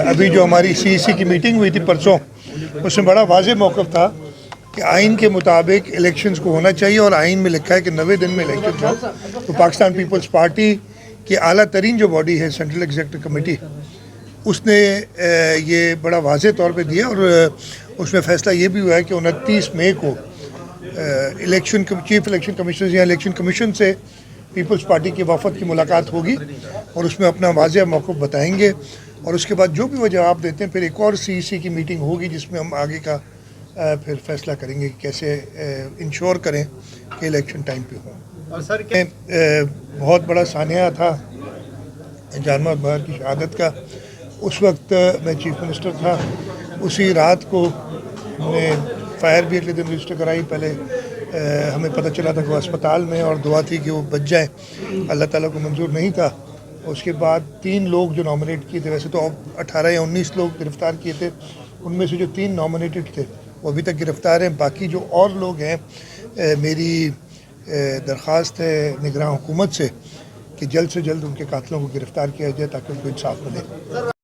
ابھی جو ہماری CEC کی میٹنگ ہوئی تھی پرسوں، اس میں بڑا واضح موقف تھا کہ آئین کے مطابق الیکشنز کو ہونا چاہیے، اور آئین میں لکھا ہے کہ 90 دن میں الیکشن ہو. تو پاکستان پیپلز پارٹی کی اعلیٰ ترین جو باڈی ہے سینٹرل ایگزیکٹو کمیٹی، اس نے یہ بڑا واضح طور پہ دیا، اور اس میں فیصلہ یہ بھی ہوا ہے کہ 29 مئی کو چیف الیکشن کمشنر یا الیکشن کمیشن سے پیپلز پارٹی کے وفد کی ملاقات ہوگی، اور اس میں اپنا واضح موقف بتائیں گے، اور اس کے بعد جو بھی وہ جواب دیتے ہیں پھر ایک اور CEC کی میٹنگ ہوگی جس میں ہم آگے کا پھر فیصلہ کریں گے کہ کیسے انشور کریں کہ الیکشن ٹائم پہ ہوں. اور سر بہت بڑا سانحہ تھا جان محمد بہار کی شہادت کا. اس وقت میں چیف منسٹر تھا. اسی رات کو ہم نے فائر بھی اگلے دن رجسٹر کرائی. پہلے ہمیں پتہ چلا تھا کہ وہ اسپتال میں، اور دعا تھی کہ وہ بچ جائیں. اللہ تعالیٰ کو منظور نہیں تھا. اس کے بعد 3 لوگ جو نامنیٹ کیے تھے، ویسے تو 18 یا 19 لوگ گرفتار کیے تھے، ان میں سے جو 3 نامنیٹڈ تھے وہ ابھی تک گرفتار ہیں. باقی جو اور لوگ ہیں، میری درخواست ہے نگراں حکومت سے کہ جلد سے جلد ان کے قاتلوں کو گرفتار کیا جائے تاکہ ان کو انصاف ملے.